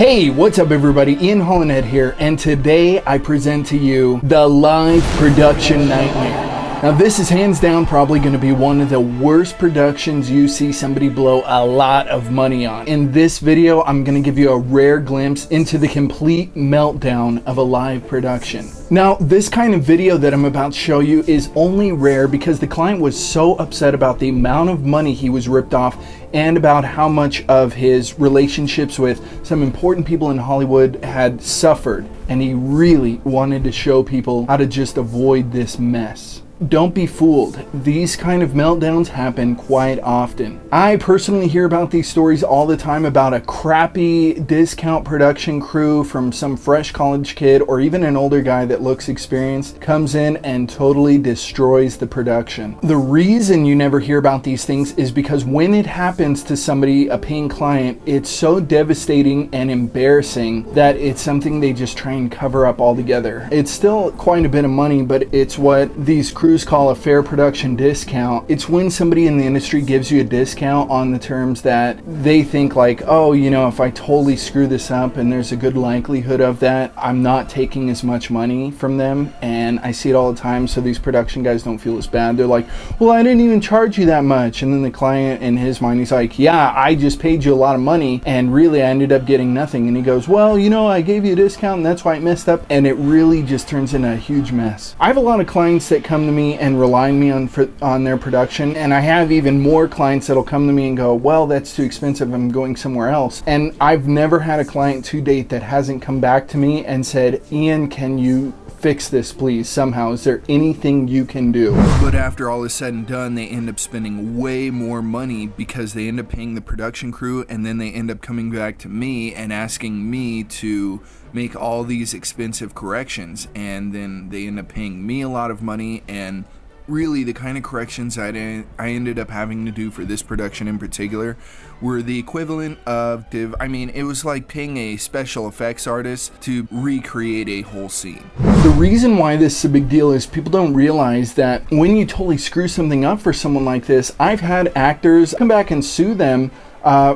Hey, what's up everybody? Hollinhead here, and today I present to you the live production nightmare. Now this is hands down probably going to be one of the worst productions you see somebody blow a lot of money on. In this video, I'm going to give you a rare glimpse into the complete meltdown of a live production. Now, this kind of video that I'm about to show you is only rare because the client was so upset about the amount of money he was ripped off and about how much of his relationships with some important people in Hollywood had suffered, and he really wanted to show people how to just avoid this mess. Don't be fooled. These kind of meltdowns happen quite often. I personally hear about these stories all the time about a crappy discount production crew from some fresh college kid or even an older guy that looks experienced comes in and totally destroys the production. The reason you never hear about these things is because when it happens to somebody, a paying client, it's so devastating and embarrassing that it's something they just try and cover up altogether. It's still quite a bit of money, but it's what these crews call a fair production discount. It's when somebody in the industry gives you a discount on the terms that they think like, oh, you know, if I totally screw this up and there's a good likelihood of that, I'm not taking as much money from them. And I see it all the time, so these production guys don't feel as bad. They're like, well, I didn't even charge you that much. And then the client, in his mind, he's like, yeah, I just paid you a lot of money and really I ended up getting nothing. And he goes, well, you know, I gave you a discount and that's why it messed up. And it really just turns into a huge mess. I have a lot of clients that come to me and rely on me on their production, and I have even more clients that'll come to me and go, well, that's too expensive, I'm going somewhere else. And I've never had a client to date that hasn't come back to me and said, Ian, can you fix this please somehow? Is there anything you can do? But after all is said and done, they end up spending way more money because they end up paying the production crew, and then they end up coming back to me and asking me to make all these expensive corrections, and then they end up paying me a lot of money. And really the kind of corrections I ended up having to do for this production in particular were the equivalent of it was like paying a special effects artist to recreate a whole scene. The reason why this is a big deal is people don't realize that when you totally screw something up for someone like this, I've had actors come back and sue them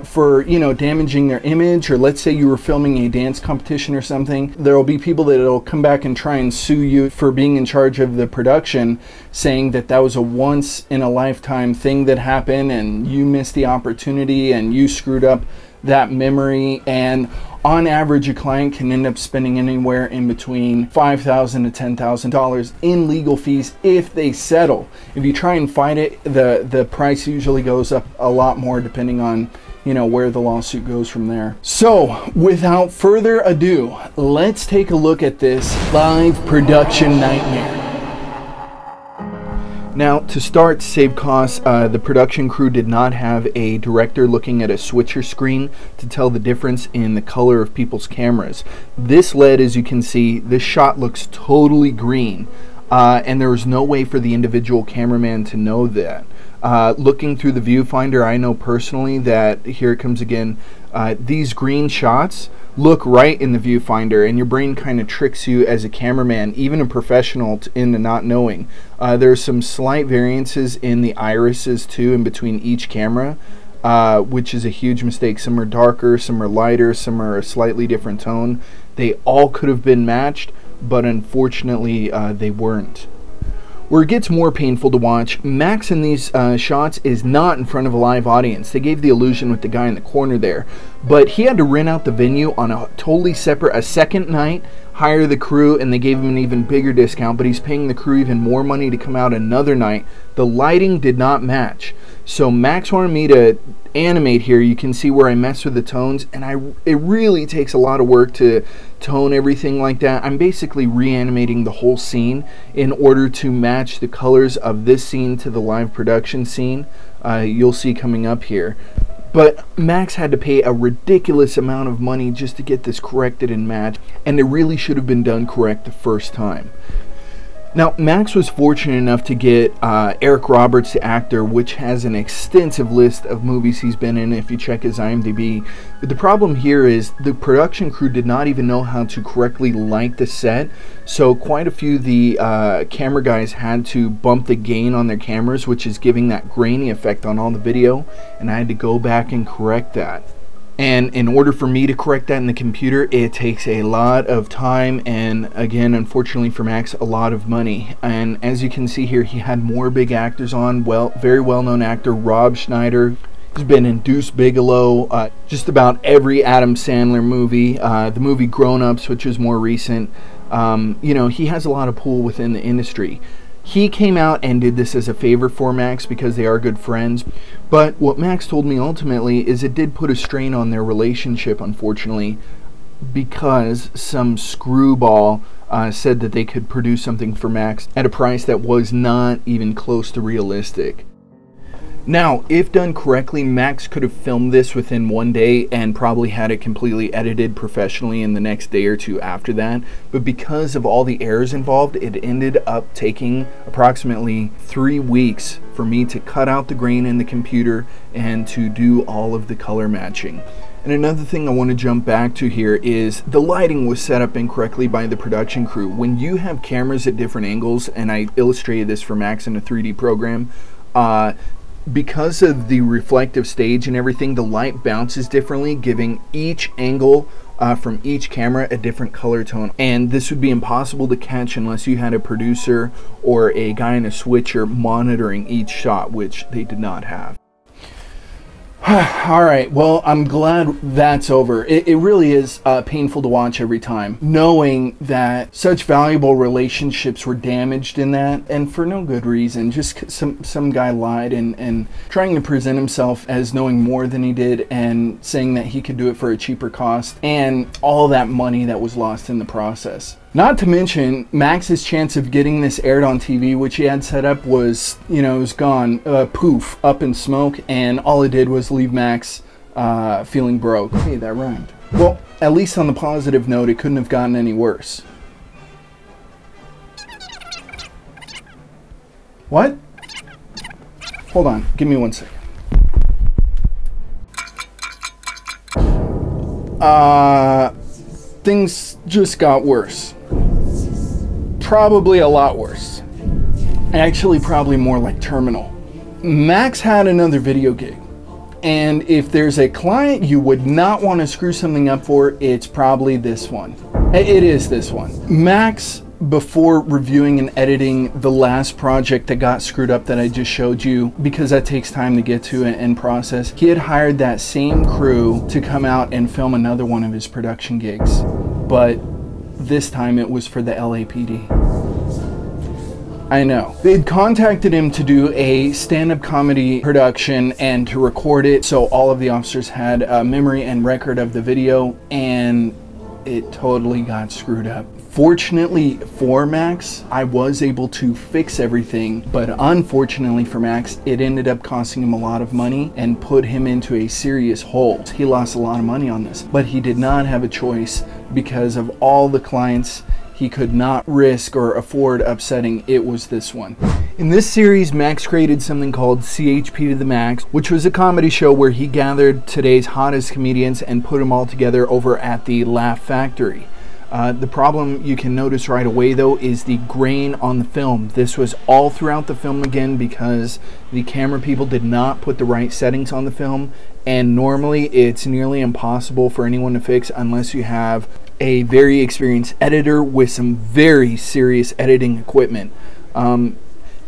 for, you know, damaging their image. Or let's say you were filming a dance competition or something, there will be people that will come back and try and sue you for being in charge of the production, saying that that was a once in a lifetime thing that happened and you missed the opportunity and you screwed up that memory. And on average, a client can end up spending anywhere in between $5,000 to $10,000 in legal fees if they settle. If you try and fight it, the price usually goes up a lot more depending on, you know, where the lawsuit goes from there. So without further ado, let's take a look at this live production nightmare. Now, to start, to save costs, the production crew did not have a director looking at a switcher screen to tell the difference in the color of people's cameras. This led, as you can see, this shot looks totally green, and there was no way for the individual cameraman to know that. Looking through the viewfinder, I know personally that, here it comes again, these green shots look right in the viewfinder, and your brain kind of tricks you as a cameraman, even a professional, into not knowing. There's some slight variances in the irises too in between each camera, which is a huge mistake. Some are darker, some are lighter, some are a slightly different tone. They all could have been matched, but unfortunately they weren't. Where it gets more painful to watch, Max in these shots is not in front of a live audience. They gave the illusion with the guy in the corner there, but he had to rent out the venue on a totally separate, a second night, hire the crew, and they gave him an even bigger discount, but he's paying the crew even more money to come out another night. The lighting did not match. So Max wanted me to animate here. You can see where I mess with the tones, and it really takes a lot of work to tone everything like that. I'm basically reanimating the whole scene in order to match the colors of this scene to the live production scene you'll see coming up here. But Max had to pay a ridiculous amount of money just to get this corrected and matched, and it really should have been done correct the first time. Now, Max was fortunate enough to get Eric Roberts, the actor, which has an extensive list of movies he's been in if you check his IMDb. But the problem here is the production crew did not even know how to correctly light the set, so quite a few of the camera guys had to bump the gain on their cameras, which is giving that grainy effect on all the video, and I had to go back and correct that. And in order for me to correct that in the computer, it takes a lot of time and, again, unfortunately for Max, a lot of money. And as you can see here, he had more big actors on. Well, very well-known actor Rob Schneider. He's been in Deuce Bigalow, just about every Adam Sandler movie, the movie Grown Ups, which is more recent. You know, he has a lot of pull within the industry. He came out and did this as a favor for Max because they are good friends. But what Max told me ultimately is it did put a strain on their relationship, unfortunately, because some screwball said that they could produce something for Max at a price that was not even close to realistic. Now, if done correctly, Max could have filmed this within one day and probably had it completely edited professionally in the next day or two after that. But because of all the errors involved, it ended up taking approximately 3 weeks for me to cut out the grain in the computer and to do all of the color matching. And another thing I want to jump back to here is the lighting was set up incorrectly by the production crew. When you have cameras at different angles, and I illustrated this for Max in a 3D program, because of the reflective stage and everything, the light bounces differently, giving each angle from each camera a different color tone. And this would be impossible to catch unless you had a producer or a guy in a switcher monitoring each shot, which they did not have. All right, well, I'm glad that's over. It really is painful to watch every time, knowing that such valuable relationships were damaged in that, and for no good reason. Just some guy lied and trying to present himself as knowing more than he did and saying that he could do it for a cheaper cost, and all that money that was lost in the process. Not to mention, Max's chance of getting this aired on TV, which he had set up, was, you know, it was gone, poof, up in smoke, and all it did was leave Max feeling broke. Hey, that rhymed. Well, at least on the positive note, it couldn't have gotten any worse. What? Hold on, give me 1 second. Things just got worse. Probably a lot worse. Actually, probably more like terminal. Max had another video gig. And if there's a client you would not want to screw something up for, it's probably this one. It is this one. Max, before reviewing and editing the last project that got screwed up that I just showed you, because that takes time to get to and process, he had hired that same crew to come out and film another one of his production gigs. But this time it was for the LAPD. I know. They'd contacted him to do a stand-up comedy production and to record it so all of the officers had a memory and record of the video, and it totally got screwed up. Fortunately for Max, I was able to fix everything, but unfortunately for Max, it ended up costing him a lot of money and put him into a serious hole. He lost a lot of money on this, but he did not have a choice because of all the clients he could not risk or afford upsetting. It was this one. In this series, Max created something called CHP to the Max, which was a comedy show where he gathered today's hottest comedians and put them all together over at the Laugh Factory. The problem you can notice right away though is the grain on the film. This was all throughout the film again because the camera people did not put the right settings on the film, and normally it's nearly impossible for anyone to fix unless you have a very experienced editor with some very serious editing equipment.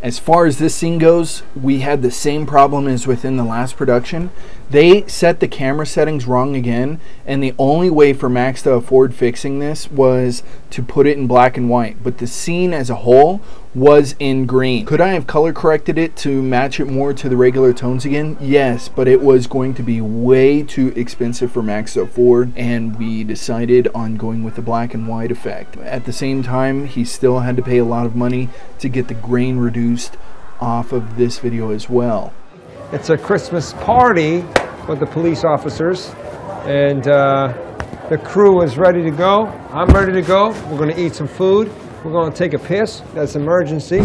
As far as this scene goes, we had the same problem as within the last production. They set the camera settings wrong again, and the only way for Max to afford fixing this was to put it in black and white, but the scene as a whole was in green. Could I have color corrected it to match it more to the regular tones again? Yes, but it was going to be way too expensive for Max to afford, and we decided on going with the black and white effect. At the same time, he still had to pay a lot of money to get the grain reduced off of this video as well. It's a Christmas party with the police officers, and the crew is ready to go. I'm ready to go. We're going to eat some food. We're going to take a piss. That's emergency.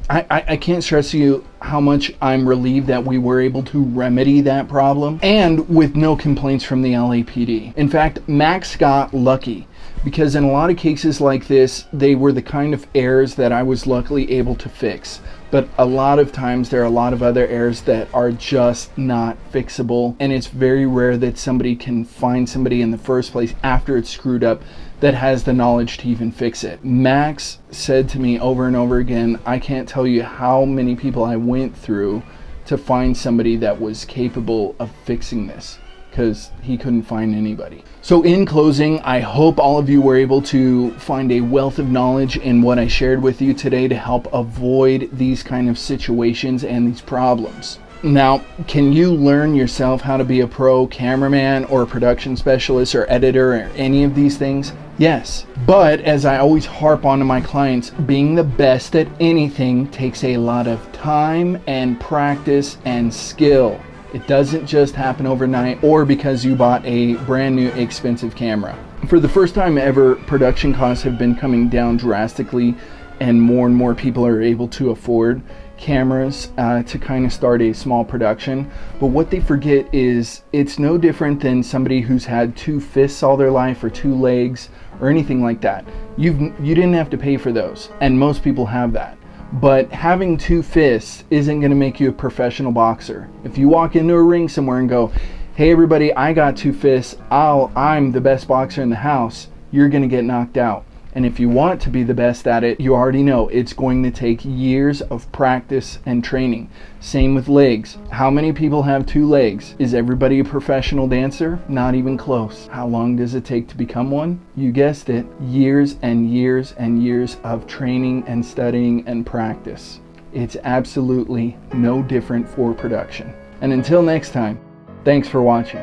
I can't stress to you how much I'm relieved that we were able to remedy that problem, and with no complaints from the LAPD. In fact, Max got lucky, because in a lot of cases like this, they were the kind of errors that I was luckily able to fix. But a lot of times there are a lot of other errors that are just not fixable, and it's very rare that somebody can find somebody in the first place after it's screwed up that has the knowledge to even fix it. Max said to me over and over again, I can't tell you how many people I went through to find somebody that was capable of fixing this, because he couldn't find anybody. So in closing, I hope all of you were able to find a wealth of knowledge in what I shared with you today to help avoid these kind of situations and these problems. Now, can you learn yourself how to be a pro cameraman or a production specialist or editor or any of these things? Yes, but as I always harp on to my clients, being the best at anything takes a lot of time and practice and skill. It doesn't just happen overnight or because you bought a brand new expensive camera. For the first time ever, production costs have been coming down drastically, and more people are able to afford cameras to kind of start a small production. But what they forget is it's no different than somebody who's had 2 fists all their life or 2 legs or anything like that. You didn't have to pay for those, and most people have that. But having 2 fists isn't going to make you a professional boxer. If you walk into a ring somewhere and go, hey everybody, I got 2 fists, I'm the best boxer in the house, you're going to get knocked out. And if you want to be the best at it, you already know it's going to take years of practice and training. Same with legs. How many people have 2 legs? Is everybody a professional dancer? Not even close. How long does it take to become one? You guessed it, years and years and years of training and studying and practice. It's absolutely no different for production. And until next time, thanks for watching.